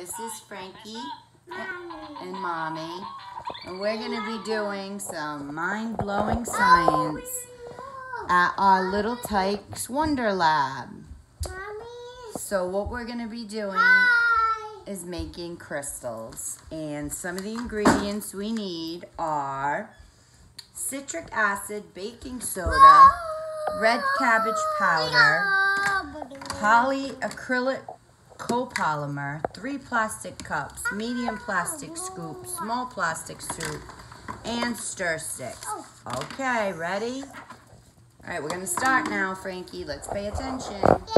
this is Frankie and Mommy, and we're going to be doing some mind-blowing science at our Little Tykes Wonder Lab. So what we're going to be doing is making crystals, and some of the ingredients we need are citric acid, baking soda, red cabbage powder, polyacrylic copolymer, 3 plastic cups, medium plastic scoop, small plastic scoop, and stir sticks. Okay, ready? All right, we're gonna start now, Frankie. Let's pay attention. Okay.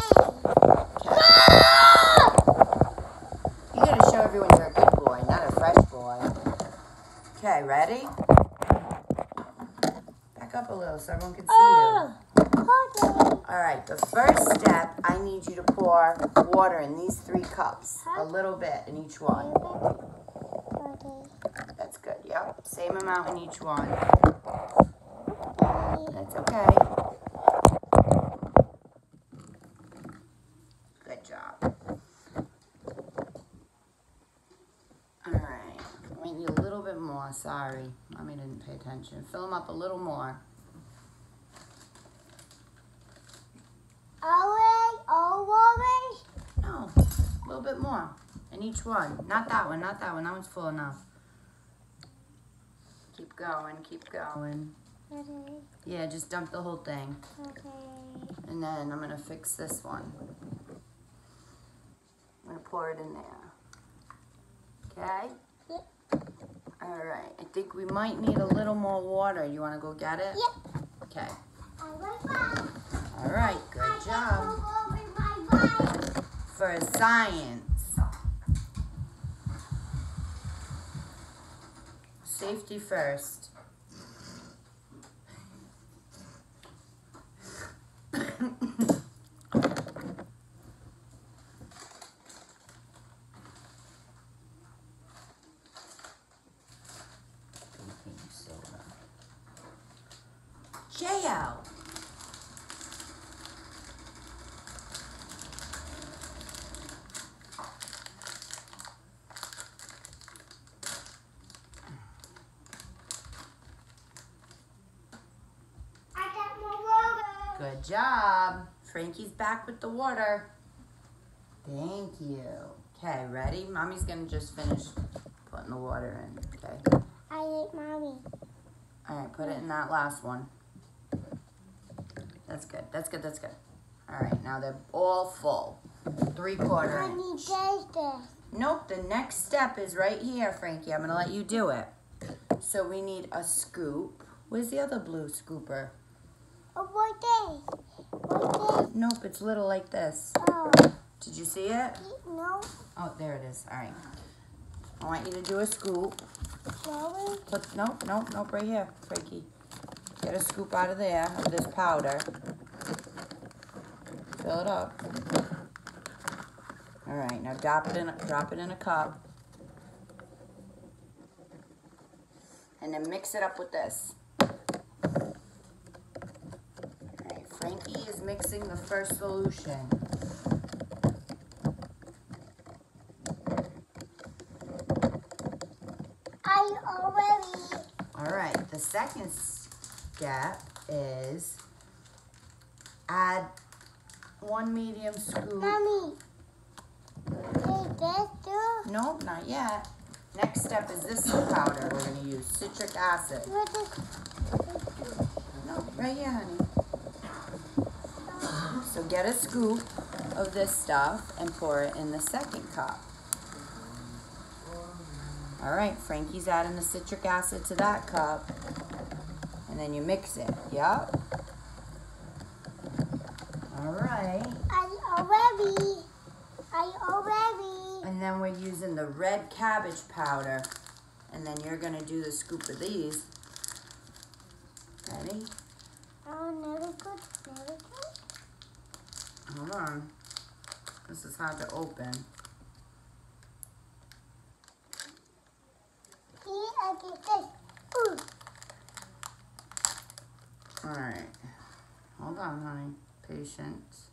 You gotta show everyone you're a good boy, not a fresh boy. Okay, ready? Back up a little so everyone can see you. All right, the first step, I need you to pour water in these 3 cups, a little bit in each one. That's good, yep. Same amount in each one. That's okay. Good job. All right, I might need a little bit more, sorry. Mommy didn't pay attention. Fill them up a little more. No, a little bit more in each one. Not that one, not that one. That one's full enough. Keep going, keep going. Okay. Yeah, just dump the whole thing. Okay. And then I'm going to fix this one. I'm going to pour it in there. Okay? Yep. All right. I think we might need a little more water. You want to go get it? Yep. Okay. All All right. Good job. For science. Safety first. Baking soda. J.O. Good job. Frankie's back with the water. Thank you. Okay, ready? Mommy's going to just finish putting the water in, okay? I ate Mommy. All right, put it in that last one. That's good. That's good. That's good. All right, now they're all full. 3/4 I inch. need to taste this. Nope, the next step is right here, Frankie. I'm going to let you do it. So we need a scoop. Where's the other blue scooper? Oh, what this? Nope, it's little like this. Oh, Did you see it? no. Oh, there it is. All right. I want you to do a scoop. Slowly. Nope, right here, Frankie. Get a scoop out of there of this powder. Fill it up. All right, now drop it in a cup. And then mix it up with this. All right, Frankie is mixing the first solution. All right, the second step is add 1 medium scoop. Mommy, take this too? Nope, not yet. Next step is this powder we're going to use, citric acid. What is No, right here, honey. So get a scoop of this stuff and pour it in the second cup. All right, Frankie's adding the citric acid to that cup. And then you mix it. Yup. All right. I already. And then we're using the red cabbage powder. And then you're going to do the scoop of these. Ready? Oh, never good. Hold on. This is hard to open. I get this. Ooh. All right. Hold on, honey. Patience.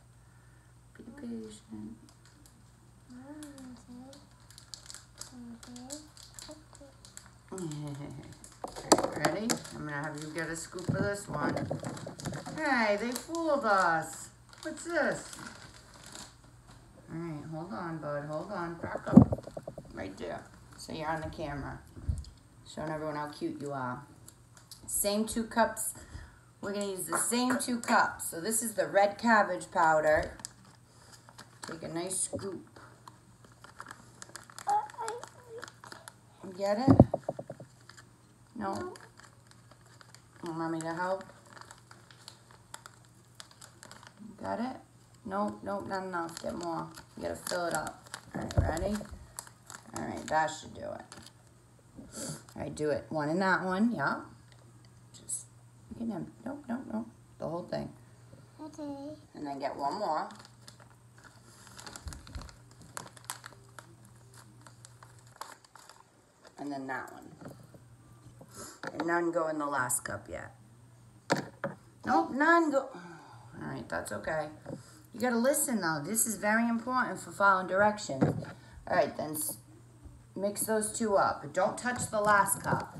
Be patient. Ready? I'm gonna have you get a scoop of this one. Hey, they fooled us. What's this? Alright, hold on, bud. Hold on. Back up. Right there. So you're on the camera. Showing everyone how cute you are. Same 2 cups. We're going to use the same 2 cups. So this is the red cabbage powder. Take a nice scoop. You get it? No? You want me to help? Got it? Nope, nope, not enough. Get more. You gotta fill it up. Alright, ready? Alright, that should do it. Alright, do it. One in that one, yeah. Just, you can, nope, nope, nope. The whole thing. Okay. And then get one more. And then that one. And none go in the last cup yet. Nope, none go. Alright, that's okay. You gotta listen though. This is very important for following directions. Alright, then mix those 2 up. But don't touch the last cup.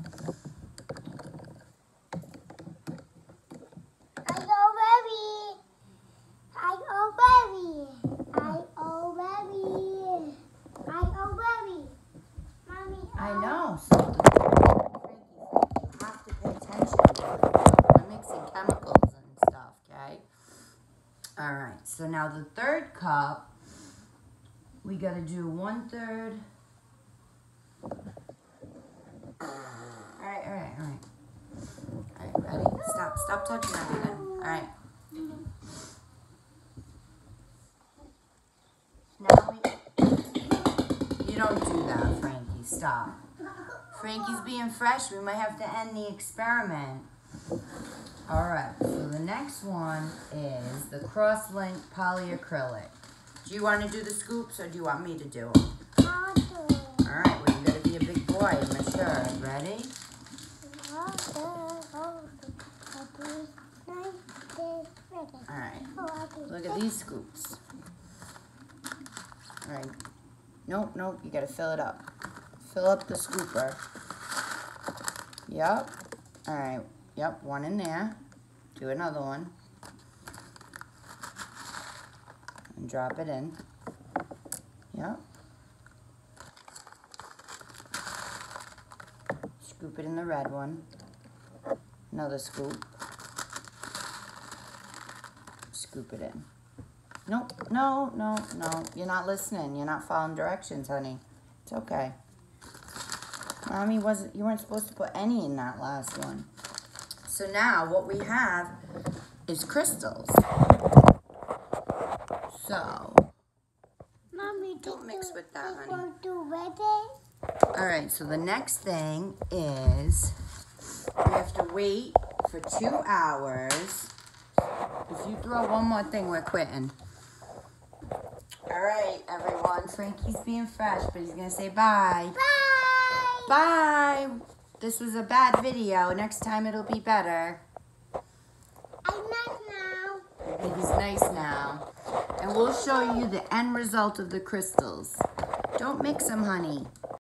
I know. So you have to pay attention. I'm mixing chemicals and stuff, okay? Alright, so now the 3rd cup, we gotta do 1/3. Alright. Alright, ready? Stop touching everything. Alright. Now you don't do that, Frankie. Stop. Frankie's being fresh. We might have to end the experiment. Alright, so the next one is the cross-link polyacrylic. Do you want to do the scoops or do you want me to do them? Alright, well you gotta be a big boy and mature. Ready? Alright, look at these scoops. Alright, nope, you gotta fill it up. Fill up the scooper. Yep. Alright, yep, one in there. Do another one. And drop it in. Yep. Scoop it in the red one. Another scoop. Scoop it in. Nope, no. You're not listening. You're not following directions, honey. It's okay. Mommy you weren't supposed to put any in that last one. So now what we have is crystals. So, Mommy, don't mix with that, honey. Want to wet it? Alright, so the next thing is we have to wait for 2 hours. If you throw one more thing, we're quitting. Alright, everyone. Frankie's being fresh, but he's going to say bye. Bye! Bye! This was a bad video. Next time it'll be better. I'm nice now. He's nice now. And we'll show you the end result of the crystals. Don't mix them, honey.